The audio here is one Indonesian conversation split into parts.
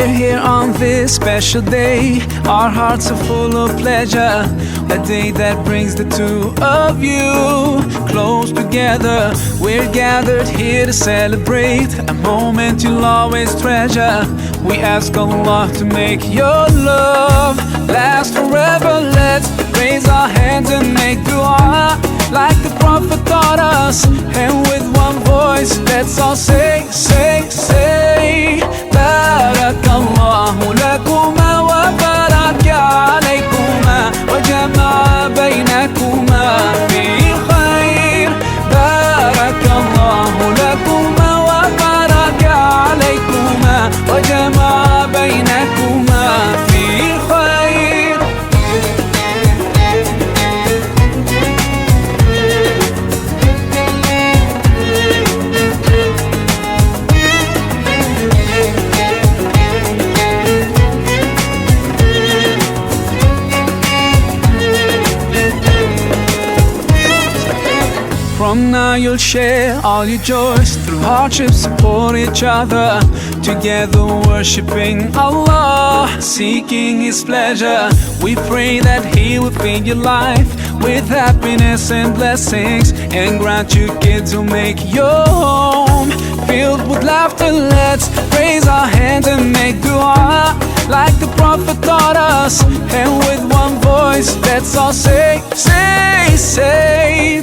We're here on this special day. Our hearts are full of pleasure. A day that brings the two of you close together. We're gathered here to celebrate a moment you'll always treasure. We ask Allah to make your love last forever. Let's raise our hands and make dua like the Prophet taught us. And with one voice, let's all say, Barakallahu lakuma wa baraka alaykuma wa jama'a baynakuma fi khair. Barakallahu lakuma wa baraka alaykuma wa jama'a baynakuma fi khair. From now you'll share all your joys. Through hardships support each other. Together worshipping Allah, seeking His pleasure. We pray that He will fill your life with happiness and blessings, and grant you kids who make your home filled with laughter. Let's raise our hands and make dua like the Prophet taught us. And with one voice, let's all say,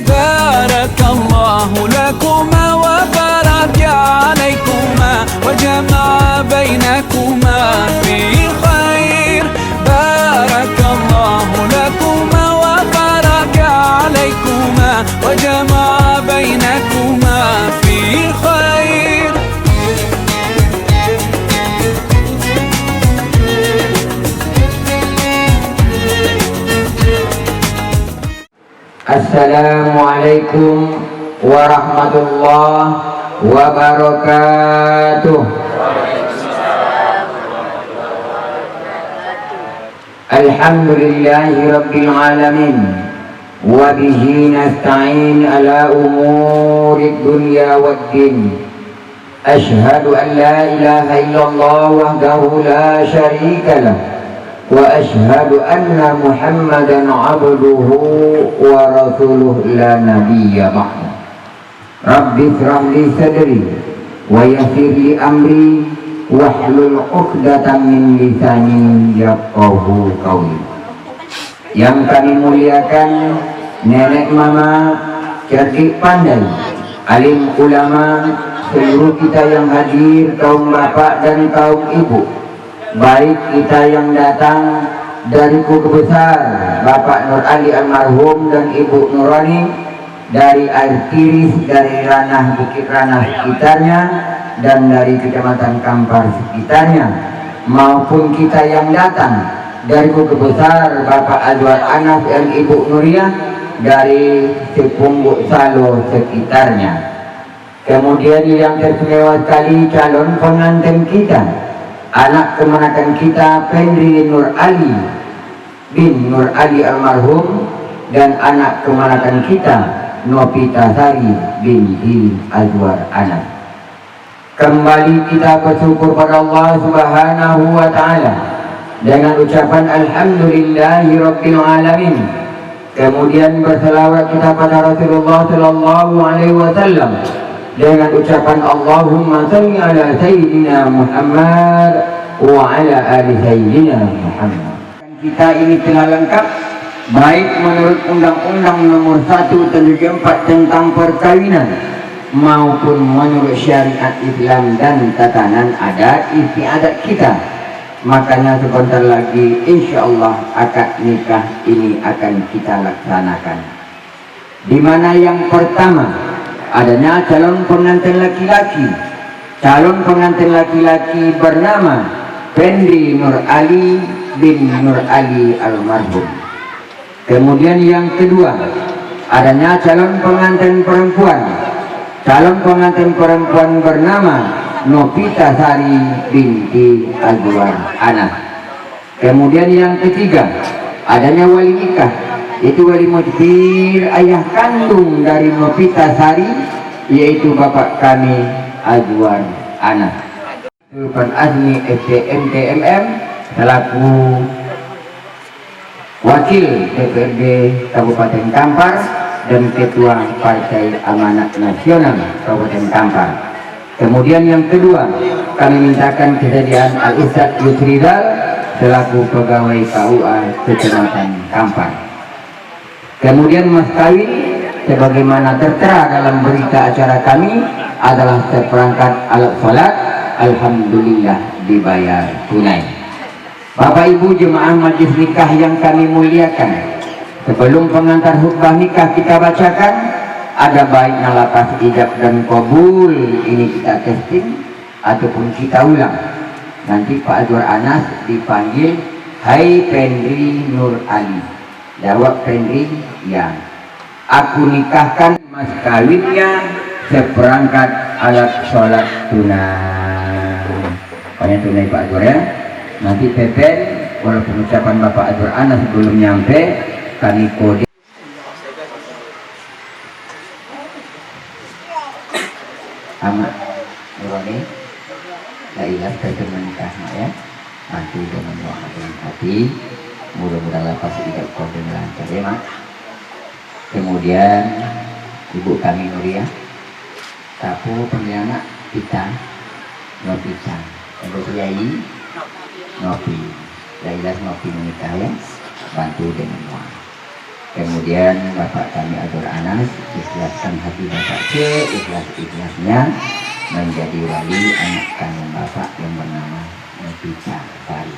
Barakallahu lakuma wa baraka alaykuma wa jama'a baynakuma fi khair. Barakallahu lakuma wa baraka alaykuma wa jama'a baynakuma fi khair. Assalamualaikum warahmatullahi wabarakatuh. Alhamdulillahi rabbil alamin, wa bihi nasta'in ala umuri dunya waddin. Ashhadu an la ilaha illallah wahdahu la syarika lah, wa ashhadu anna Muhammadan abduhu wa rasuluh la nabiyya ba'da. Rabbi shrah li sadri wa yassir li amri wahlul 'uqdatam min lisani yafqahu qawli. Yang kami muliakan nenek mama, cerdik pandai, alim ulama, seluruh kita yang hadir, kaum bapak dan kaum ibu, baik kita yang datang dari keluarga besar Bapak Nur Ali almarhum dan Ibu Nurani, dari air tiris, dari ranah Bukit Ranah sekitarnya, dan dari kecamatan Kampar sekitarnya, maupun kita yang datang dari keluarga besar Bapak Azwar Anas dan Ibu Nuriyah dari Sepungguk Salo sekitarnya. Kemudian yang teristimewa sekali calon pengantin kita, anak kemenakan kita Pendri Nur Ali bin Nur Ali almarhum, dan anak kemenakan kita Nopita Sari binti Azwar Anas. Kembali kita bersyukur pada Allah Subhanahu wa Ta'ala dengan ucapan Alhamdulillahi Rabbil Alamin. Kemudian berselawat kita pada Rasulullah Sallallahu Alaihi Wasallam dengan ucapan Allahumma salli ala Sayyidina Muhammad wa ala ali Sayyidina Muhammad. Kita ini telah lengkap, baik menurut Undang-Undang Nomor 1 Tahun 2004 tentang perkawinan, maupun menurut syariat Islam dan tatanan adat istiadat kita. Makanya sebentar lagi insya Allah akad nikah ini akan kita laksanakan, di mana yang pertama adanya calon pengantin laki-laki. Calon pengantin laki-laki bernama Pendri Nur Ali bin Nur Ali almarhum. Kemudian yang kedua adanya calon pengantin perempuan. Calon pengantin perempuan bernama Nopita Sari binti Azwar Anas. Kemudian yang ketiga adanya wali nikah, itu wali mujbir, ayah kandung dari Nopita Sari, yaitu bapak kami Azwar Anas. Pan Azmi FTMTMM selaku Wakil DPRD Kabupaten Kampar dan Ketua Partai Amanat Nasional Kabupaten Kampar. Kemudian yang kedua, kami mintakan kesediaan Al-Ustadz Yusridal selaku Pegawai KUA Kecamatan Kampar. Kemudian mas kawin sebagaimana tertera dalam berita acara kami adalah seperangkat alat sholat, alhamdulillah dibayar tunai. Bapak Ibu jemaah majelis nikah yang kami muliakan, sebelum pengantar khutbah nikah kita bacakan, ada baiknya lapas ijab dan kabul ini kita testing ataupun kita ulang. Nanti Pak Azwar Anas dipanggil, hai Pendri Nur Ali. Jawab Pendri, ya. Aku nikahkan mas kawinnya seperangkat alat sholat tunai. Pokoknya tunai Pak Azwar ya. Nanti Pepen, walaupun ucapan Bapak Azwar Anas belum nyampe, kami kode. Amat Nurani, Lailah terjun menikah ya. Nanti dengan doa dengan hati, mudah-mudahan lepas ijab kabul lancar ya mak. Kemudian ibu kami Nuria, kapu pengianak kita, Nopita, ibu Yai, Nopi, Lailah Nopi menikah ya, bantu dengan doa. Kemudian Bapak kami Azwar Anas, ikhlaskan hati Bapak ikhlas-ikhlasnya menjadi wali anak kandung Bapak yang bernama Nopita Sari.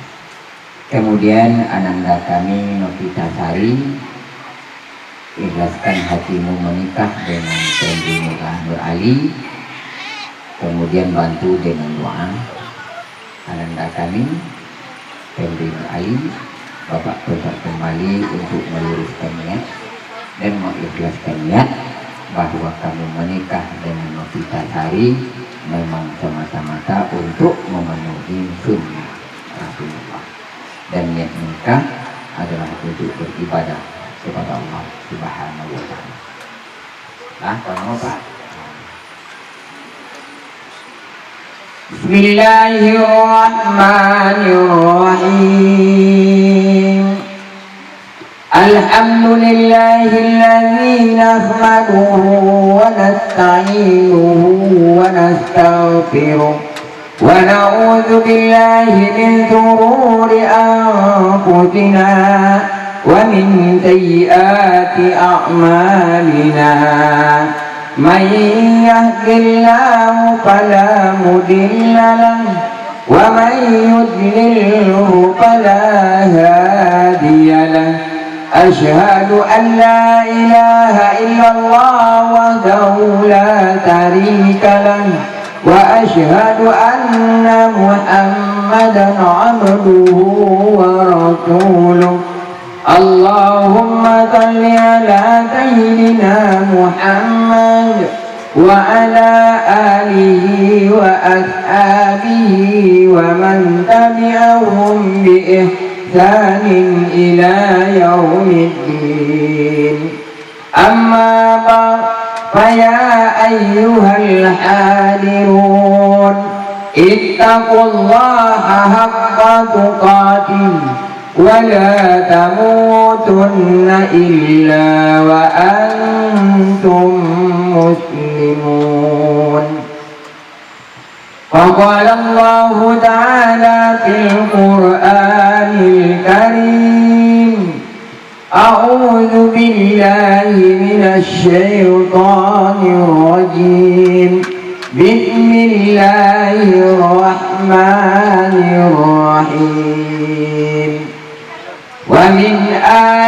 Kemudian ananda kami Nopita Sari, ikhlaskan hatimu menikah dengan Pendri Nur Ali. Kemudian bantu dengan doa ananda kami Pendri Nur Ali. Bapak tetap kembali untuk meluruskan niat dan mengikhlaskan niat bahwa kamu menikah dengan Nopita Sari memang semata-mata untuk memenuhi sunnah Rasulullah, dan niat nikah adalah untuk beribadah kepada Allah Subhanahu wa Ta'ala. Nah, kalau Pak, Bismillahirrahmanirrahim. Alhamdulillahilladzi nahmaduhu wa nasta'inuhu wa nastaghfiruh wa na'udzu billahi min shururi anfusina wa min sayyiati a'malina. Man yahdihillahu fala mudilla lahu wa man yudlilhu fala hadiya lahu. Ashhadu an la ilaha illallah wahdahu la syarika lahu wa ashhadu anna Muhammadan abduhu wa rasuluh. Allahumma salli ala sayyidina Muhammad wa ala alihi wa ashabihi wa man tabi'ahum bi ihsanin ila yaumiddin. Amma ba'd, faya ayyuhal hadirun, ittaqullaha haqqa tuqatih ولا تموتن إلا وأنتم مسلمون. فقال الله تعالى في القرآن الكريم: أعوذ بالله من الشيطان الرجيم. بسم الله الرحمن الرحيم. ومن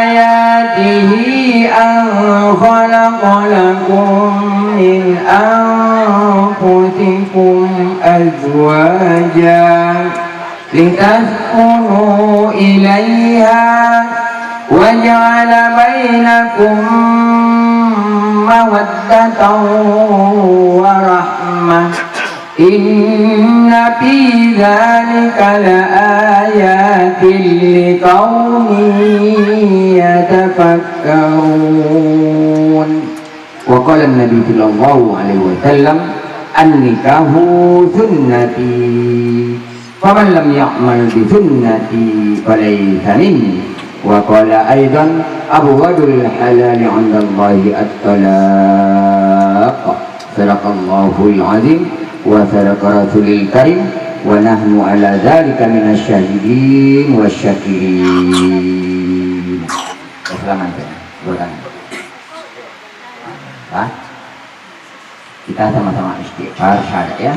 آياته أن خلق لكم من أنفسكم أزواجا لتسكنوا إليها وجعل بينكم مودة ورحمة. إن في ذلك لآيات لقوم يتفكرون. وقال النبي صلى الله عليه وسلم: an-nikahu sunnati faman lam ya'mal bi sunnati falaysa minni. Wa qala aidan abghadul halali 'inda Allahi at-talaq. Sadaqallahul azim wa sadaqa rasulil karim wa nahnu ala dzalika minasy syahidin wasyakirin. Selamat ya. Kita sama-sama istighfar syahadat ya.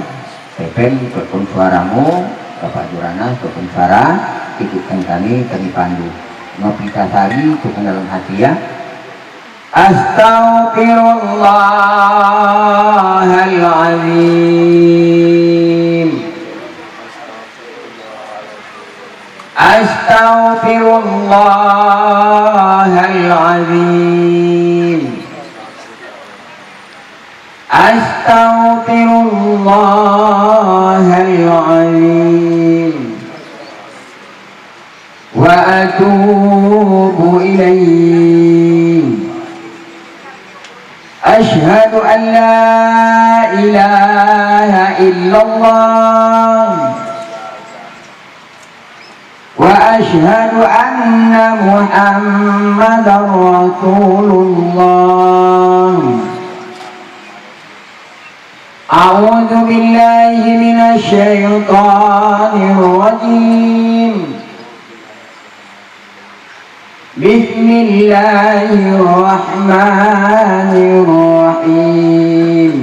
Pepen ikutkan suaramu, Bapak Jurana ikutkan suara, ikutkan kami pandu. Ngopi tasari ikutkan dalam hati ya. Astaghfirullahaladzim. Astaghfirullahaladzim. Astaghfirullahaladzim. Wa atubu ilaih. Ashhadu an la ilaha illallah wa ashhadu anna Muhammadar Rasulullah. A'udzu billahi minasy syaithanir rajim. Bismillahirrahmanirrahim.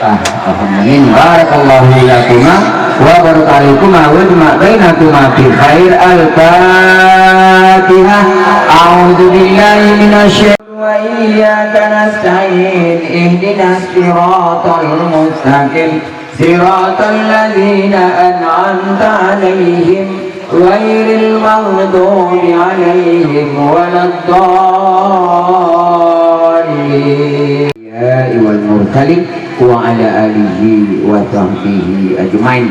Amin. Barakallahu lakuma wa barakatukum wa jama' bainakuma fi khair. Al-Fatihah. A'udzu billahi minasy wa iyyaka nasta'in. Ihdinas siratal mustaqim. Siratal ladzina an'amta 'alaihim ghairil maghdubi 'alaihim waladdallin. Wal mursalin wa ala alihi wa sahbihi ajmain.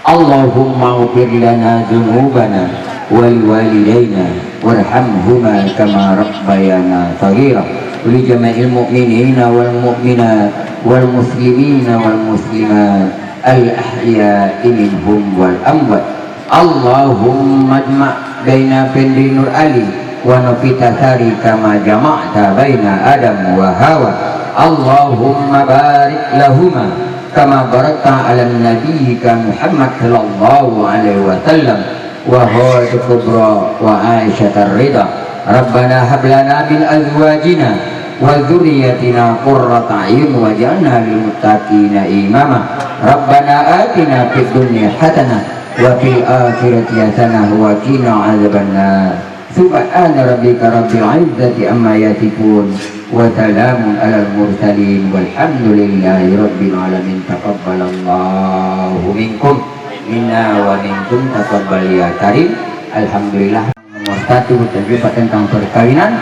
Allahumma ighfir lana dzunubana wa liwalidayna warhamhuma kama rabbayana shaghira. Li jama'il mu'minina wal mu'minat wal muslimina wal muslimat al ahya'i minhum wal amwat. Allahumma ijma' baina Fendi Nur Ali wa Novita Sari kama jama'ta baina Adam wa Hawa. Allahumma barik lahuma kama barakta ala nabiyyika Muhammad sallallahu alaihi wasallam wa Hawad Kubra wa Aisyah ar-Ridha. Rabbana hab lana min azwajina wa dhurriyyatina qurrata a'yun waj'alna lil muttaqina imama. Rabbana atina fid dunya hasanah wa fil akhirati hasanah wa qina adzabannar. Subhana rabbika rabbil izzati amma yasifun wa salamun alal mursalin walhamdulillahi rabbil alamin. Taqabbalallahu minkum minna wa minkum taqabbal ya karim. Alhamdulillah. Nomor 1 terjumpa tentang perkawinan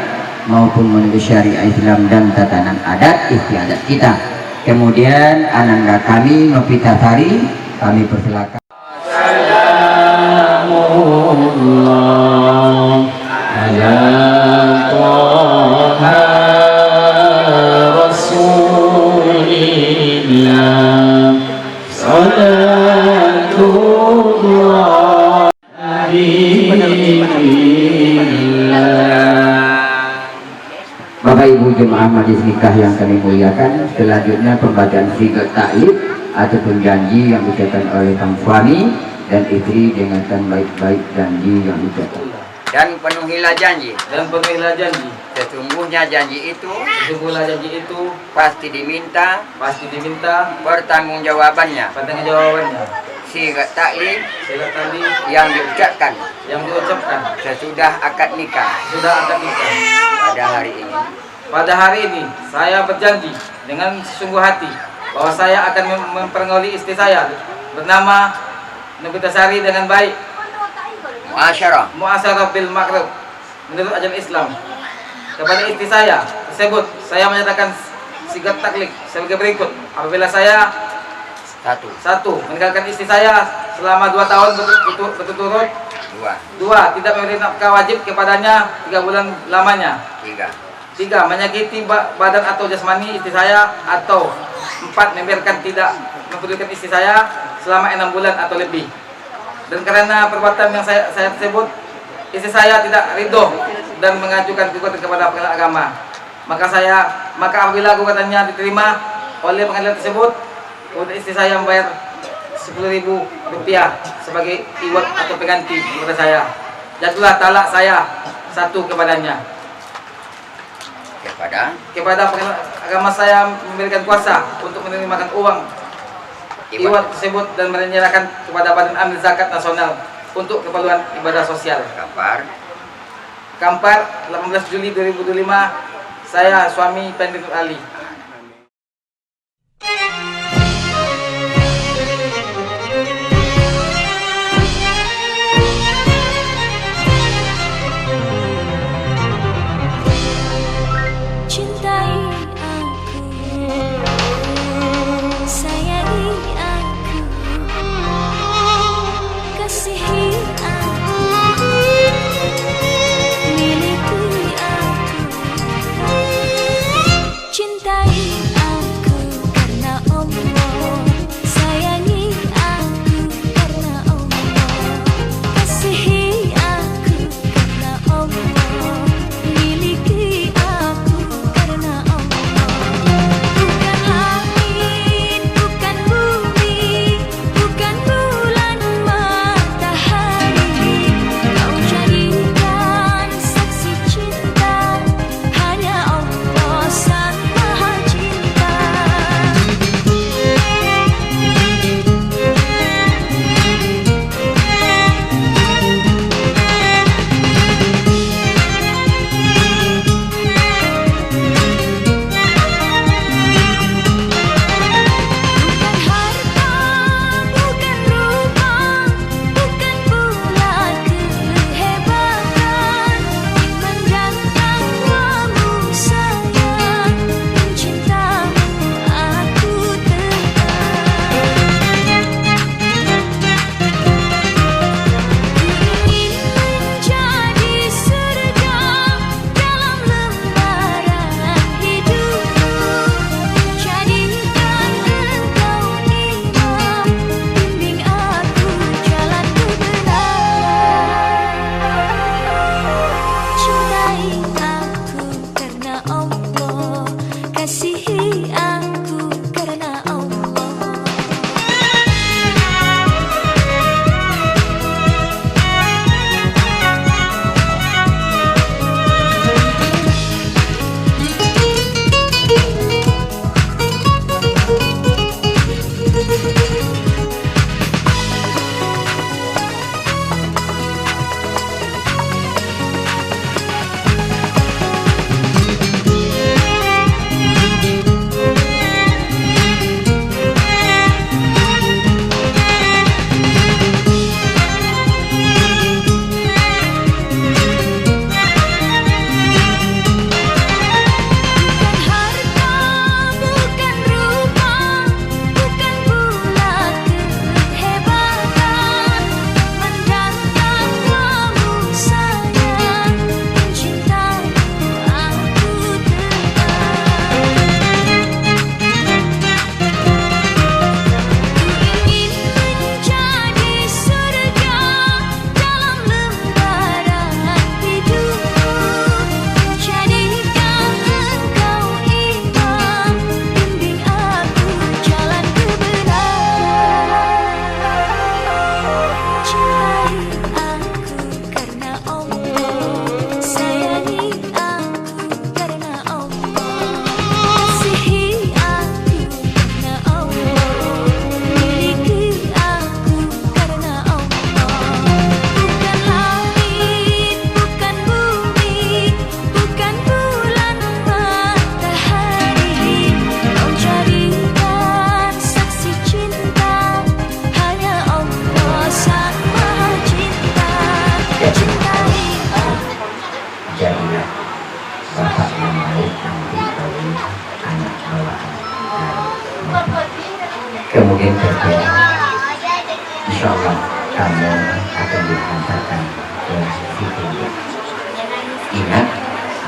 maupun menurut syariat Islam dan tatanan adat istiadat kita. Kemudian ananda kami Novita Sari kami persilakan. Salamullah ala Taha Rasulillah. Salatullah Bapak Ibu jemaah majelis nikah yang kami muliakan, selanjutnya pembacaan sigat ta'id ataupun janji yang diucapkan oleh sang suami dan istri dengan baik-baik janji yang diucapkan. Dan penuhilah janji. Sesungguhnya janji itu pasti diminta pertanggungjawabannya. Sigat ta'id yang diucapkan sesudah akad nikah. Pada hari ini saya berjanji dengan sungguh hati bahwa saya akan mempergauli istri saya bernama Novita Sari dengan baik, muasyarah bil ma'ruf menurut ajaran Islam. kepada istri saya tersebut, saya menyatakan sigat taklid sebagai berikut. Apabila saya satu meninggalkan istri saya selama 2 tahun berturut-turut, dua tidak memberi nafkah wajib kepadanya 3 bulan lamanya, tiga menyakiti badan atau jasmani istri saya, atau 4 membiarkan tidak mempedulikan istri saya selama 6 bulan atau lebih. Dan karena perbuatan yang saya tersebut, istri saya tidak ridho dan mengajukan gugatan kepada pengadilan agama. Maka apabila gugatannya diterima oleh pengadilan tersebut, kemudian istri saya membayar 10.000 rupiah sebagai iwat atau pengganti kepada saya. Jatuhlah talak saya 1 kepadanya. Kepada pengadilan agama saya memberikan kuasa untuk menerimakan uang iwat tersebut dan menyerahkan kepada Badan Amil Zakat Nasional untuk keperluan ibadah sosial. Kampar 18 Juli 2025. Saya suami Pendek Ali. Cintai aku, sayangi aku, kasihi aku, miliki aku. Cinta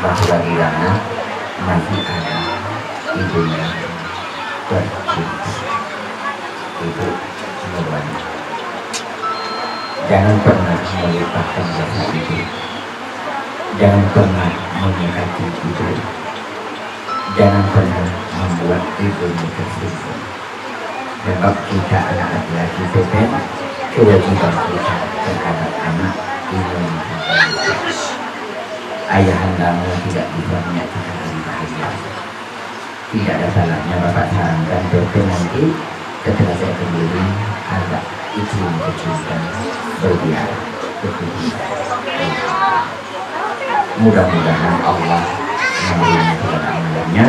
bahwa Irana masih ada ibunya tercinta. Itu semuanya. Jangan pernah melupakan jasa itu. Jangan pernah menyakiti itu. Jangan pernah membuat ibunya tersinggung. Sebab kita anak laki-laki Pepen, kewajiban kita terhadap anak Indonesia. Ayahandamu tidak bisa menyatakan bahagia. Tidak ada salahnya Bapak sarankan Pepen nanti setelah saya kembali agak iklim kecilkan berbiar begitu. Mudah-mudahan Allah menerima segala amalannya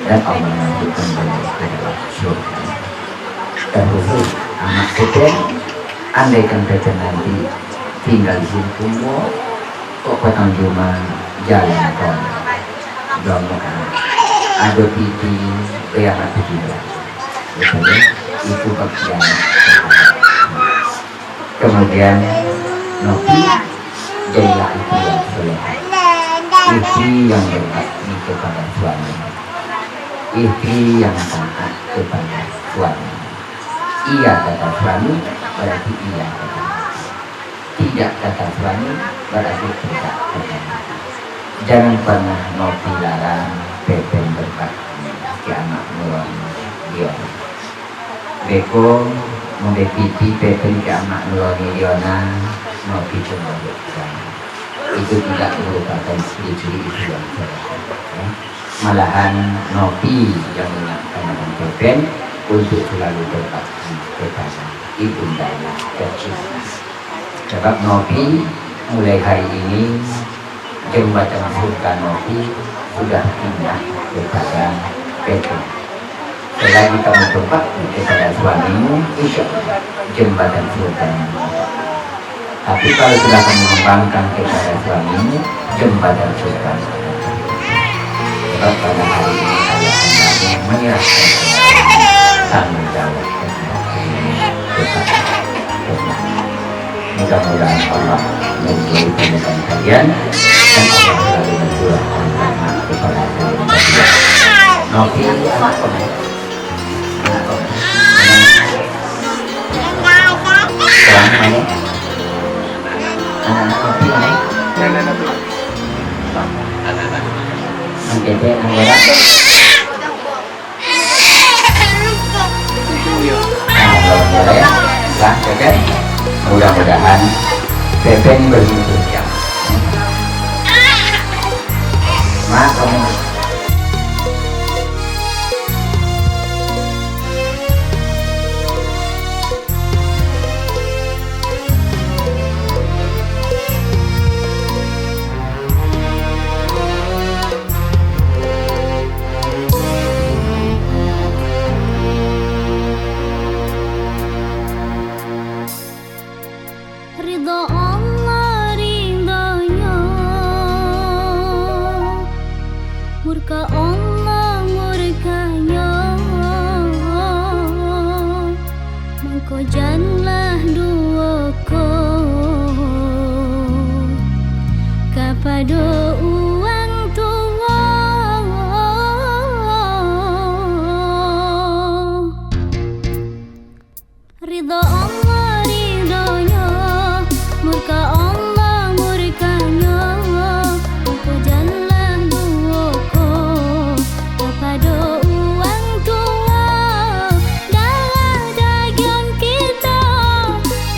dan Allah memasukkan beliau ke dalam surga. Terkhusus anak Pepen, andaikan Pepen nanti tinggal di sini semua, kok petang cuma jalan kon, doang ada pipi, berat juga, itu bagian. Kemudian Novi jadilah istri yang solehah, istri yang berbakti kepada suami, istri yang taat kepada suami. Iya kata suami berarti iya kata, tidak kata suami berarti tidak kata. Jangan pernah Novi larang Pepen berbakti ke anak nuan dia. Beko mendepiti Pepen ke anak nuan Diona, Novi cemburu. Itu tidak merupakan ciri-ciri itu yang saya. Malahan Novi yang mengingatkan dengan Pepen untuk selalu berbakti kepada ibundanya tercinta. Sebab Novi mulai hari ini jembatan surga Novi sudah pindah kepada Pepen. Selagi kamu berbakti kepada suamimu, insya Allah jembatan surga. Tapi kalau sudah kamu mengembangkan kepada suamimu, jembatan surga. Sebab pada hari ini saya hendaknya menyerahkan tanggung jawab kepada Tuhan. Mudah-mudahan Allah meridhai pernikahan kalian dan Allah selalu mencurahkan rahmat kepada kalian. Novi anak kamu, anak kamu, sekarang mana? Anak Novi mana? Angkete anggota. Nah, Pepen, mudah-mudahan Pepen bersyukur ya. Mak, kamu Ridho Allah ridhonya, murka Allah murkanya. Mangko janlah duoko kepada uang tua. Ridho Allah ridhonya, murka Allah murkanya. Mangko janlah duoko kepada uang tua. Darah daging kita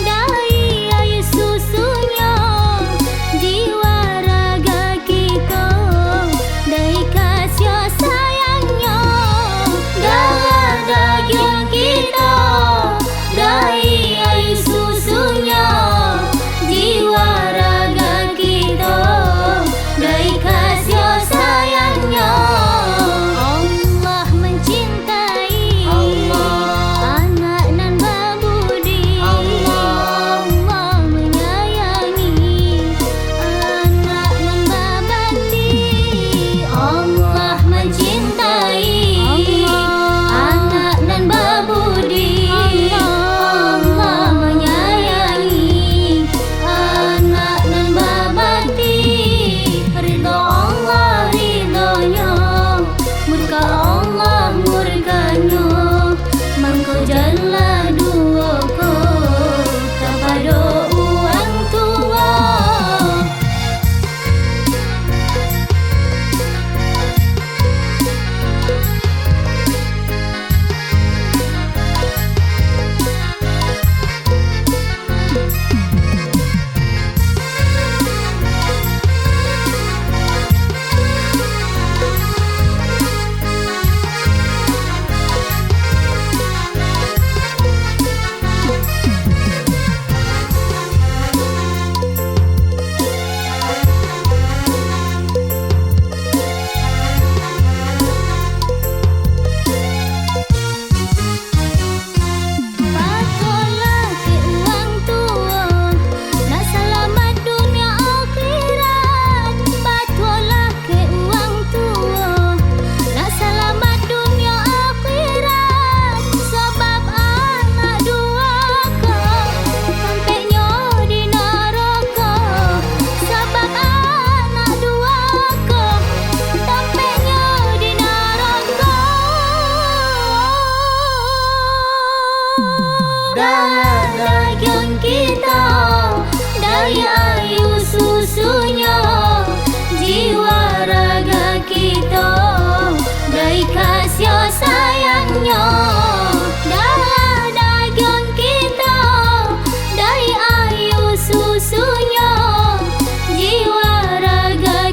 dari air susunya, jiwa raga kita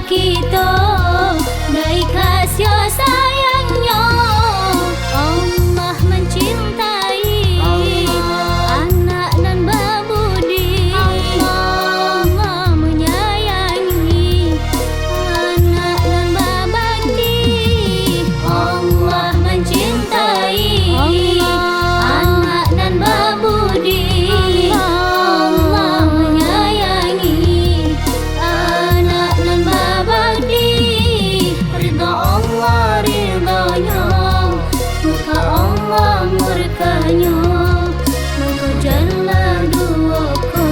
kita dari kasih sayangnya. Allah mencintai anak dan berbudi. Allah menyayangi anak dan berbakti. Allah mencintai anak dan berbudi. Allah menyayangi anak dan berbakti. Ridha Allah ridhanya, murka Allah murkanya. Maka janganlah duaku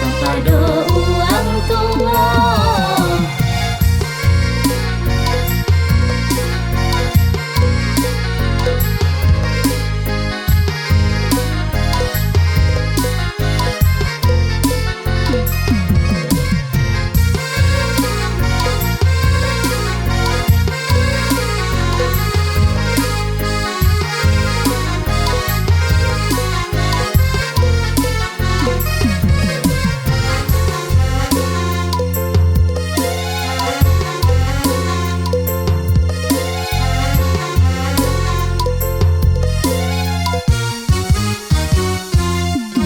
kepada orang tua.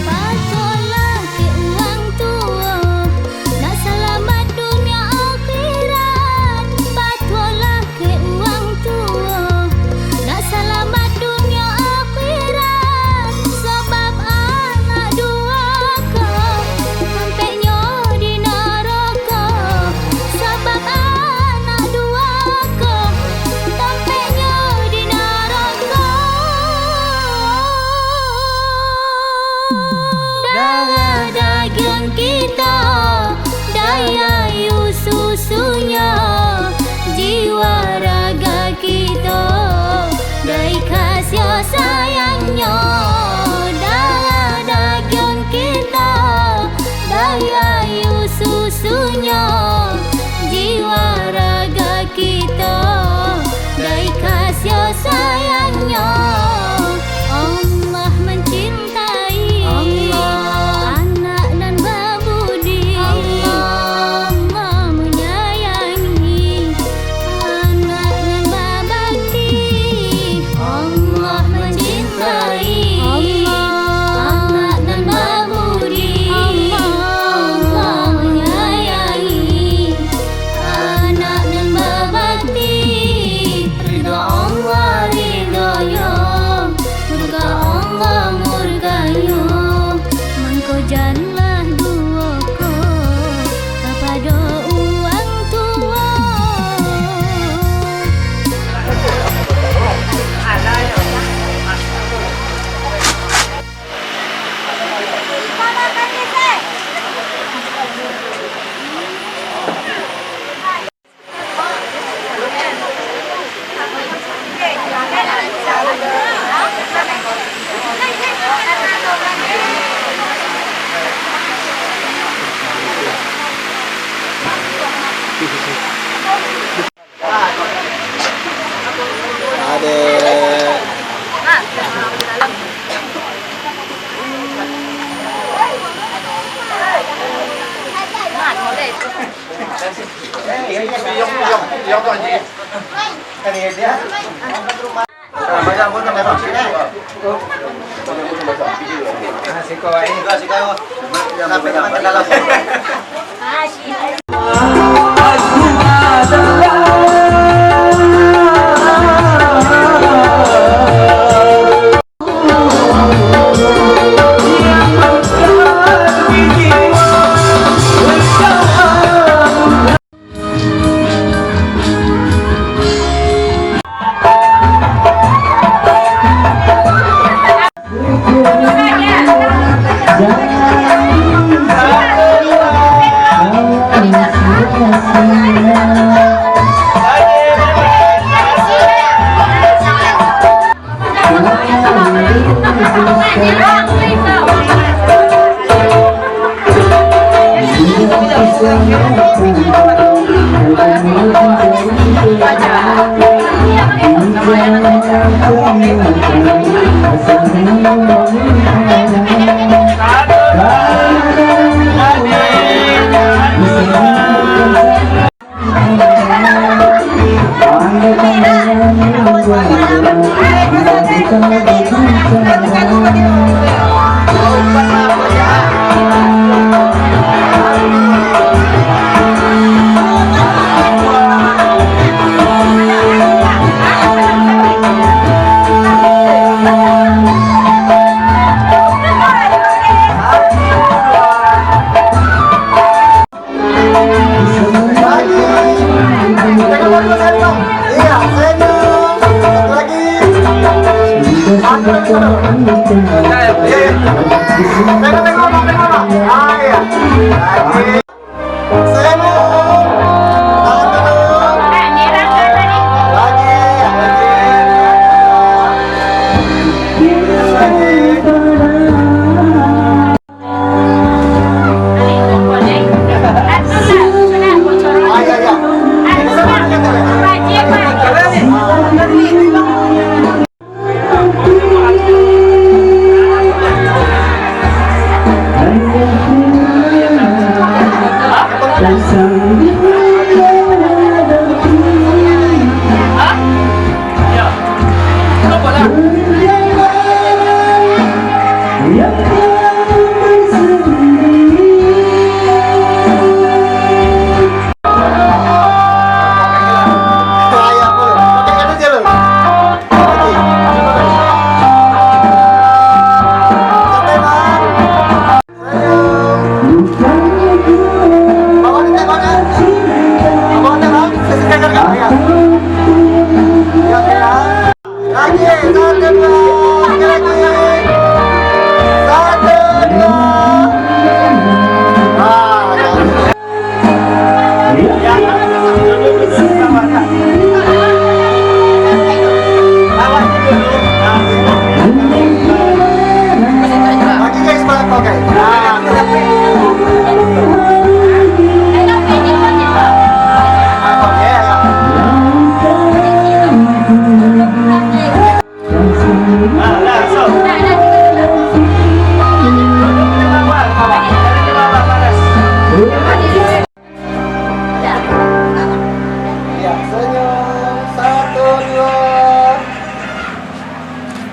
Patuhlah ke orang tua, nak selamat dunia akhirat. Patuhlah ke orang tua, nak selamat dunia akhirat. Sebab anak durhaka, sampainya di neraka. Sebab anak durhaka, sampainya di neraka. Darah daging kita, daya susunya, jiwa raga kita, dari kasih sayangnya. Darah daging kita, daya susunya, jiwa raga kita, dari kasih sayangnya. Allah mencintai anak dan berbudi. Allah menyayangi anak dan berbakti. Allah mencintai anak dan berbudi. Allah menyayangi anak dan berbakti. Ridha Allah ridhanya, murka Allah murkanya. Mangko janganlah duaku kepada orang tua.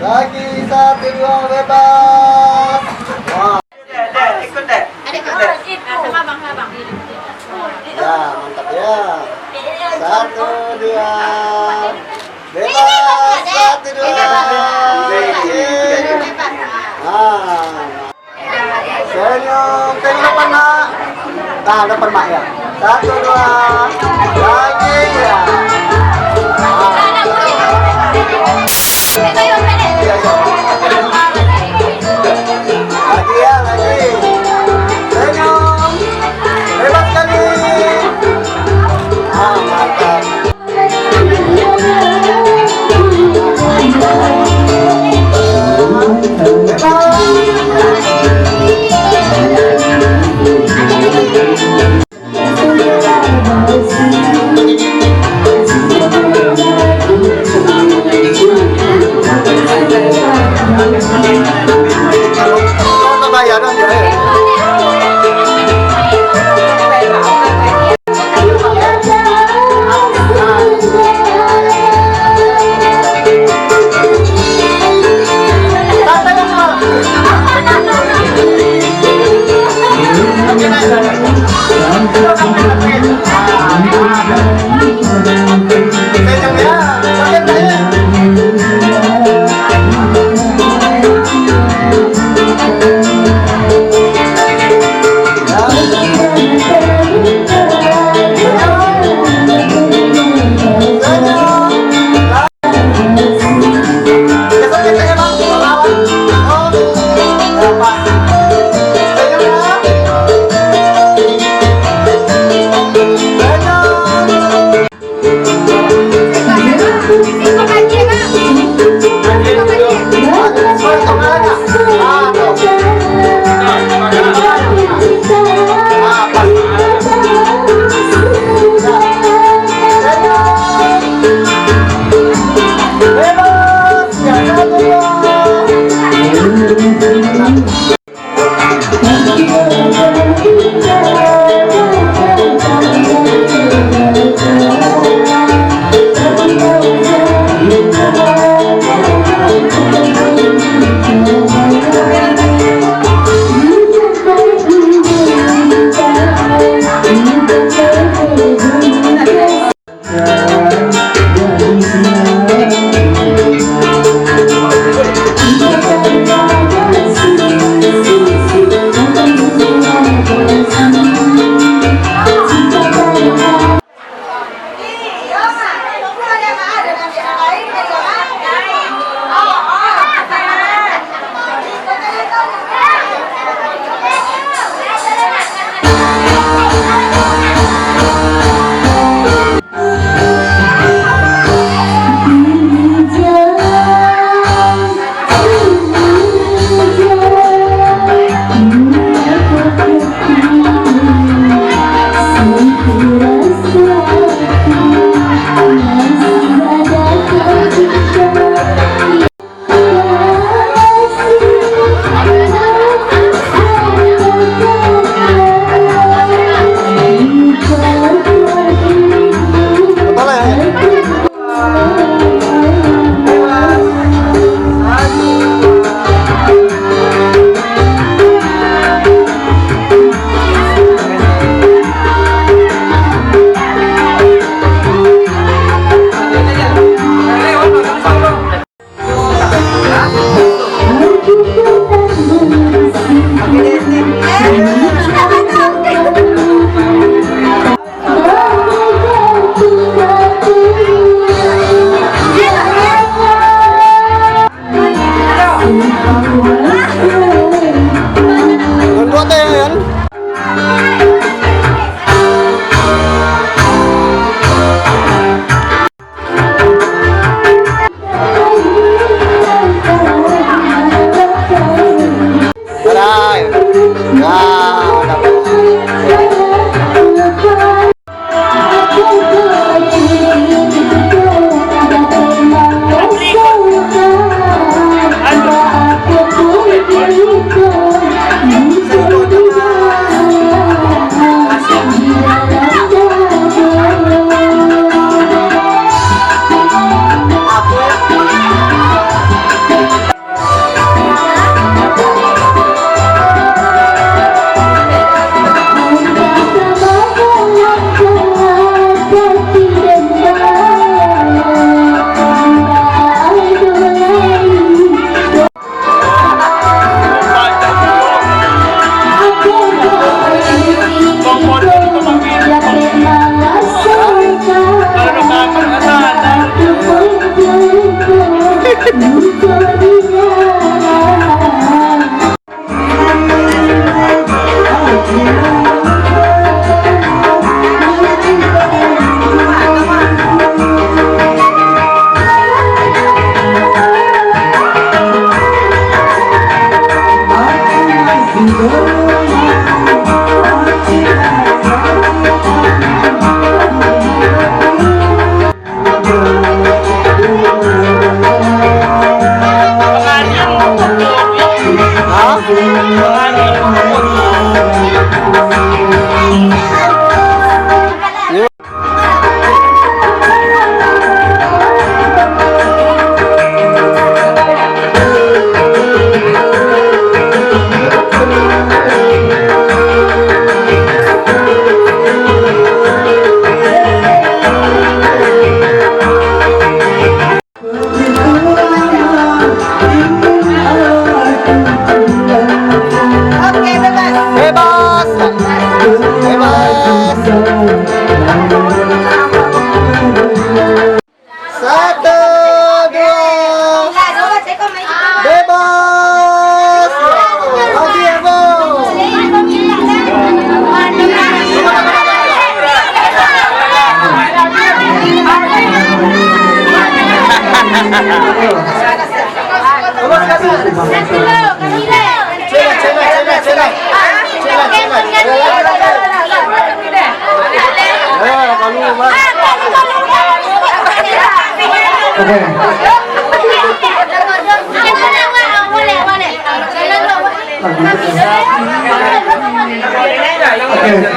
Lagi 1, 2 bebas. Wah. Ikut deh. Sama bang, sama bang. Ya, mantap ya. 1, 2 bebas. 1, 2. Senyum, tengok depan mak. Nah, depan mak ya. 1, 2 lagi ya. Lagi ya, lagi. Senyum. Bebas kali. Mantap. Kalau bayaran ya.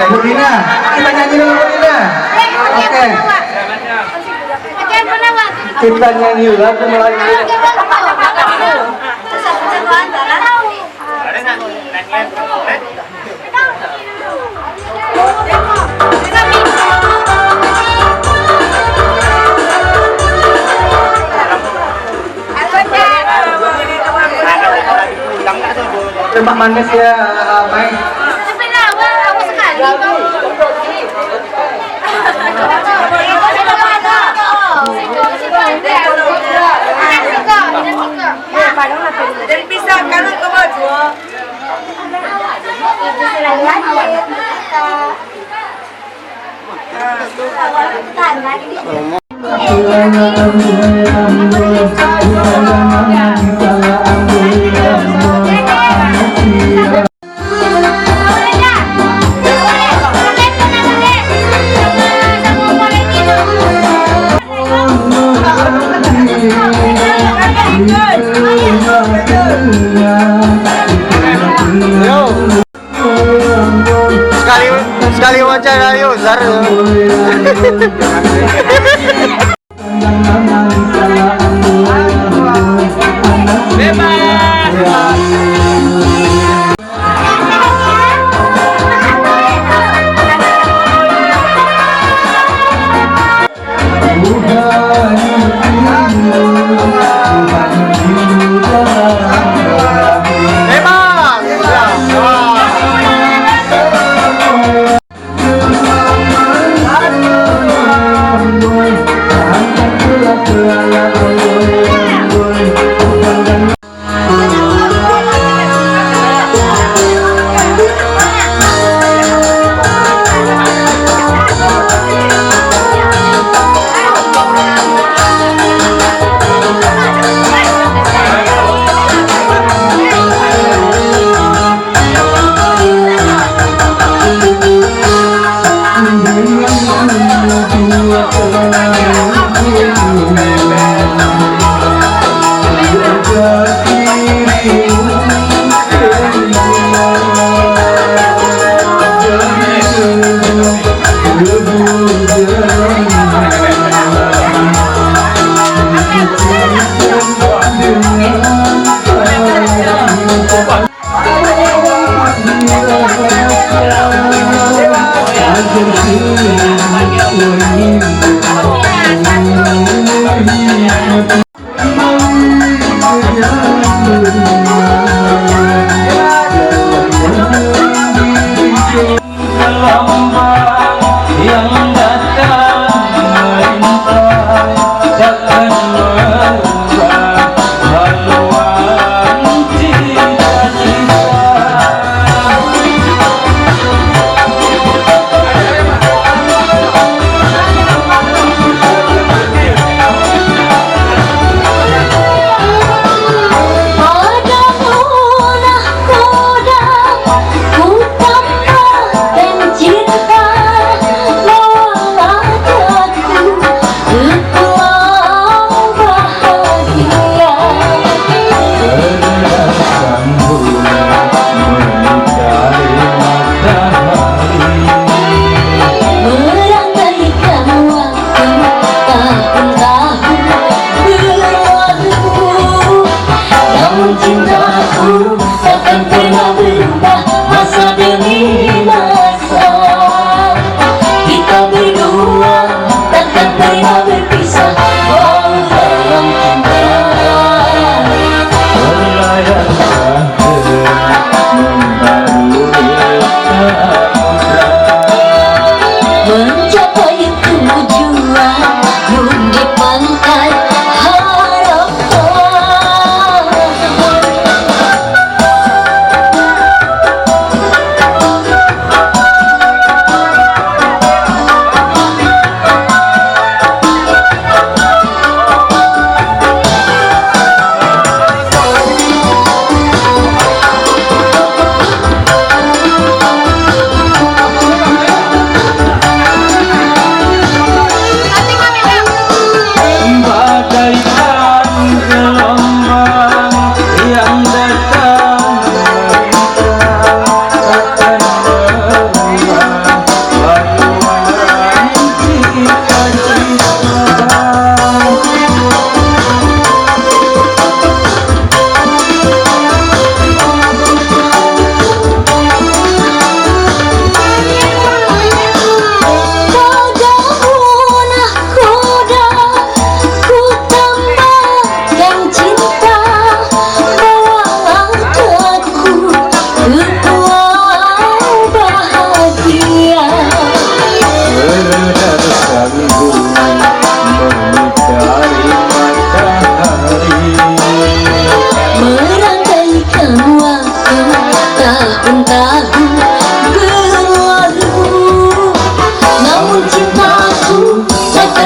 Budina, kita nyanyi dulu Budina. Oke. Kita nyanyi lagu Melayu. Terima manis ya, Mai. Dan bisa kalau ke baju. Sekali wawancara yuk, Zar.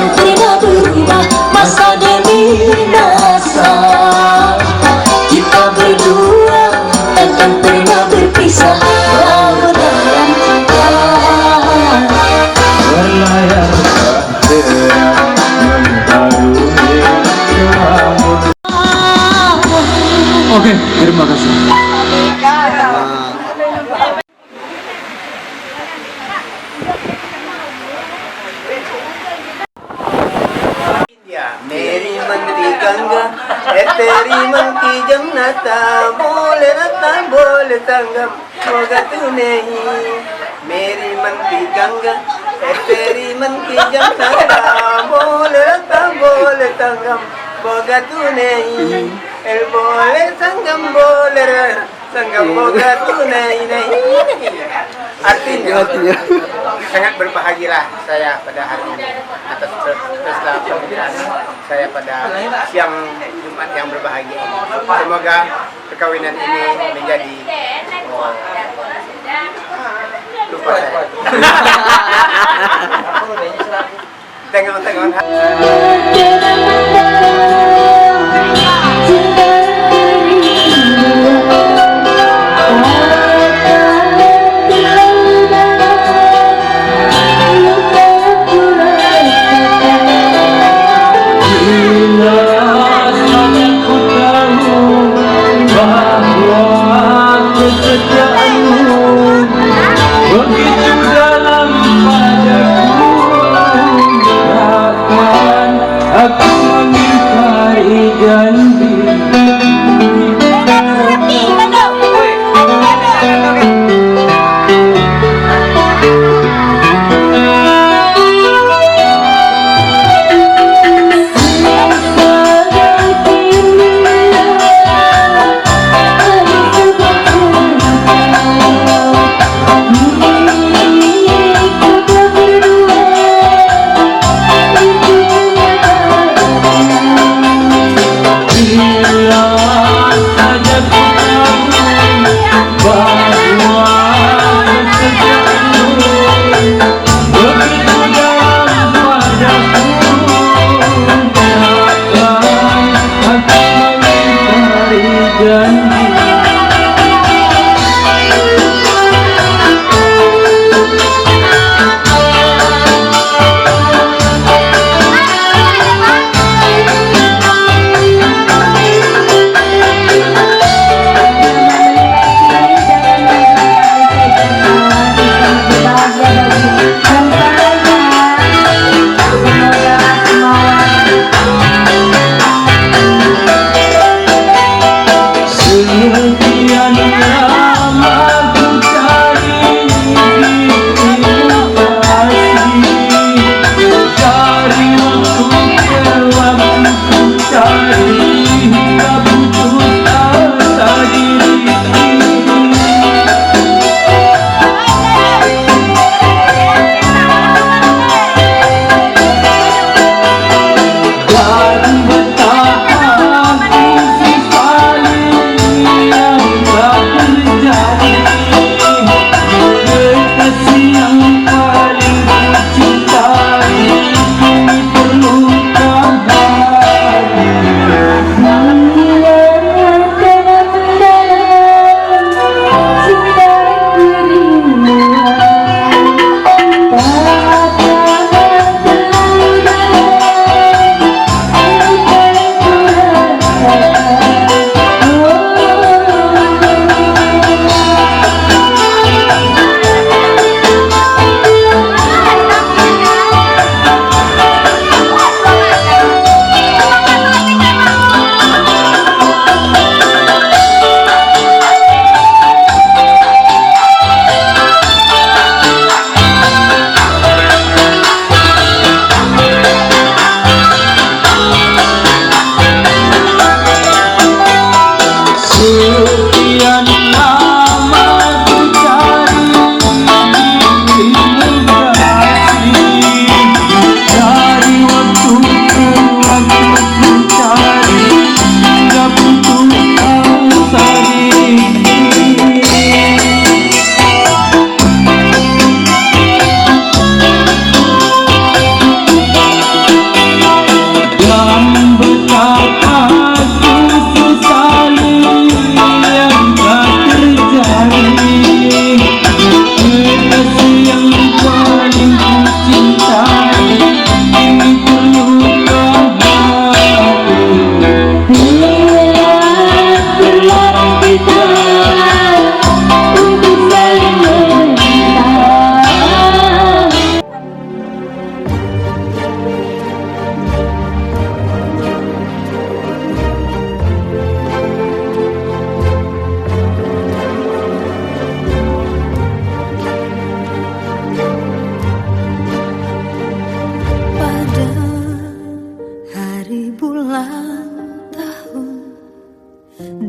takkan pernah berubah masa demi masa. Kita berdua takkan pernah berpisah walau dalam cinta. Berlayar mengarungi laut. Oke, terima kasih. मेरी मन की गंगा है तेरी मन की जमनता बोल रता बोल संगम होगा तू नहीं मेरी मन की गंगा है तेरी मन की जमनता बोल रता बोल संगम होगा तू नहीं el बोले संगम बोल संगम होगा तू नहीं artinya sangat berbahagialah saya pada hari ini atas setelah pernikahan saya pada siang Jumat yang berbahagia ini. Semoga perkawinan ini menjadi lupa saya. Tengok. Begitu dalam padaku, takkan aku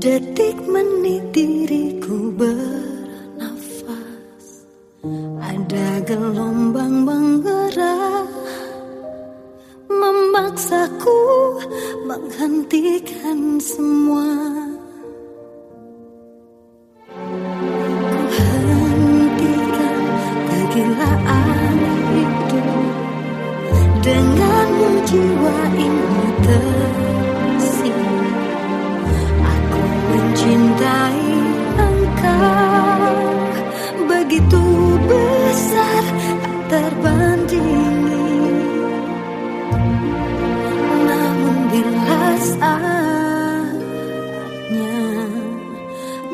Detik menit diriku bernafas, ada gelombang menggerak memaksaku menghentikan semua. Ku hentikan kegilaan hidup, denganmu jiwa ini tersi. Aku mencintai engkau begitu besar, tak terbandingi. Namun bila saatnya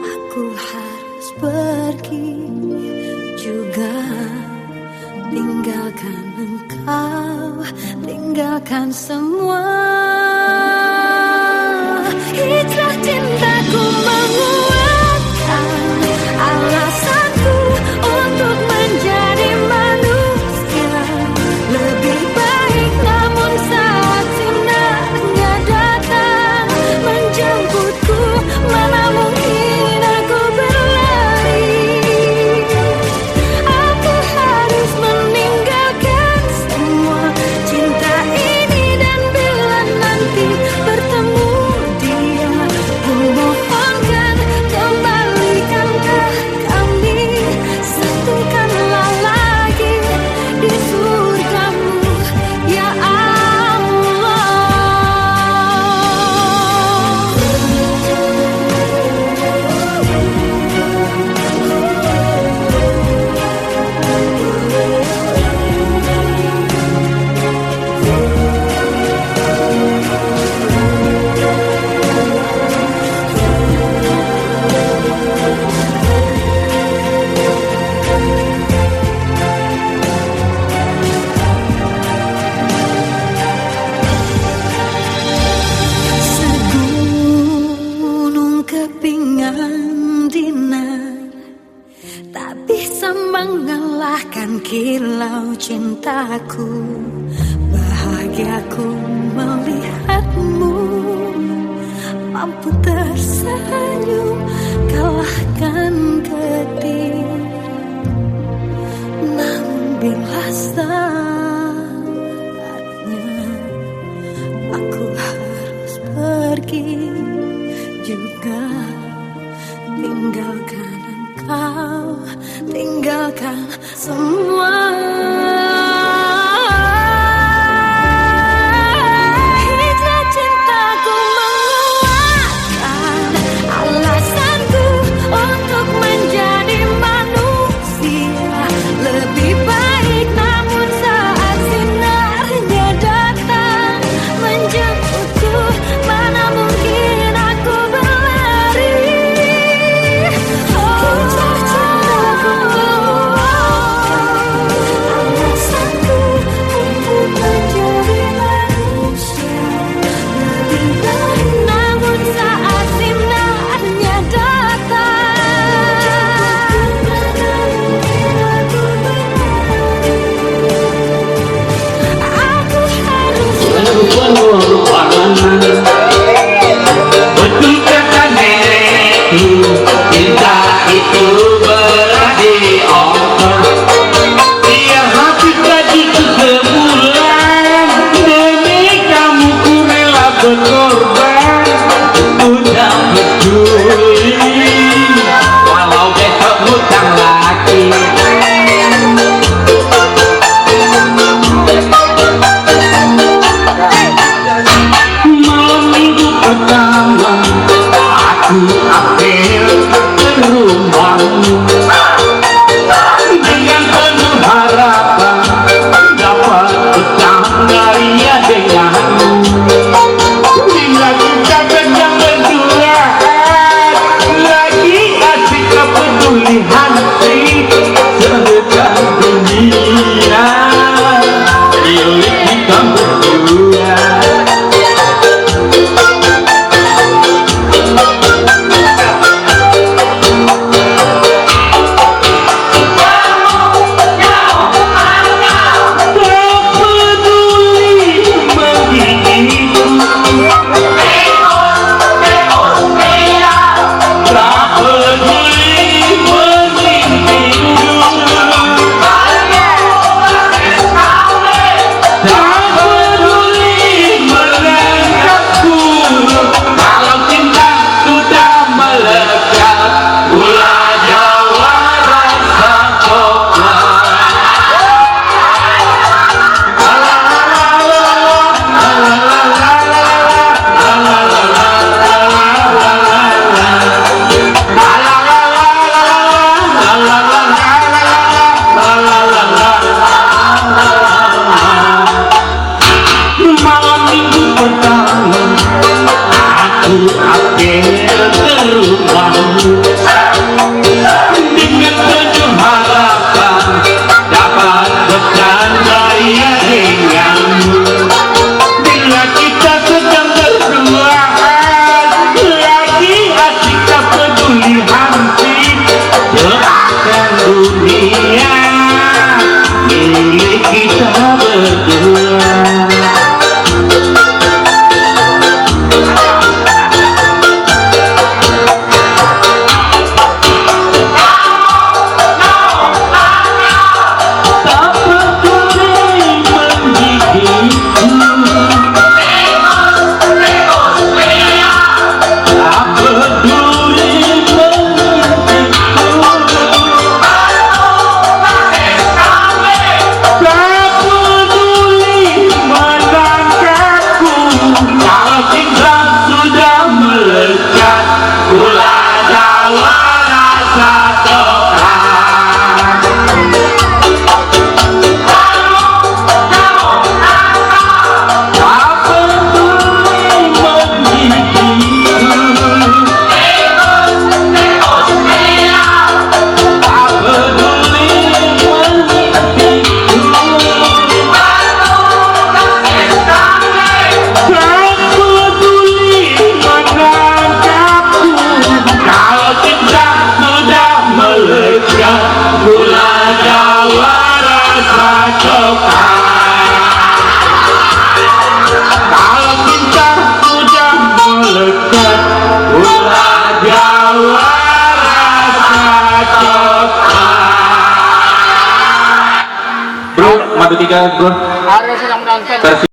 aku harus pergi juga, tinggalkan engkau, tinggalkan semua. Hijrah cintaku menguatkan alasanku untuk menjadi manusia lebih baik. Namun saat sinarnya datang menjemputku, mana mungkin aku berlari. Aku harus meninggalkan semua cinta ini, dan bila nanti bertemu dia, ku mohonkan kembalikanlah kami, satukanlah lagi di surgamu ya Allah. Segunung kepingan dinar tak bisa mengalahkan kilau cintaku. Bahagiaku melihatmu mampu tersenyum kalahkan getir. Namun bila saatnya aku harus pergi juga, tinggalkan engkau, tinggalkan semua. Hijrah cintaku menguatkan alasanku untuk menjadi manusia lebih baik. Namun saat sinarnya datang menjemputku, mana mungkin aku berlari. Hijrah cintaku alasanku untuk menjadi manusia lebih baik. Namun saat sinarnya datang, aku harus Betul kata nenekku, cinta itu berarti Allah. Ia hati tadiku sebulan, demi kamu ku rela berkorban. Udah peduli, walau besok hutang lagi. Malam minggu lagu versi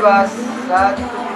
Bebas. 1,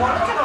Terima kasih.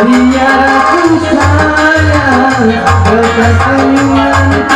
Iya ku sayang, bekas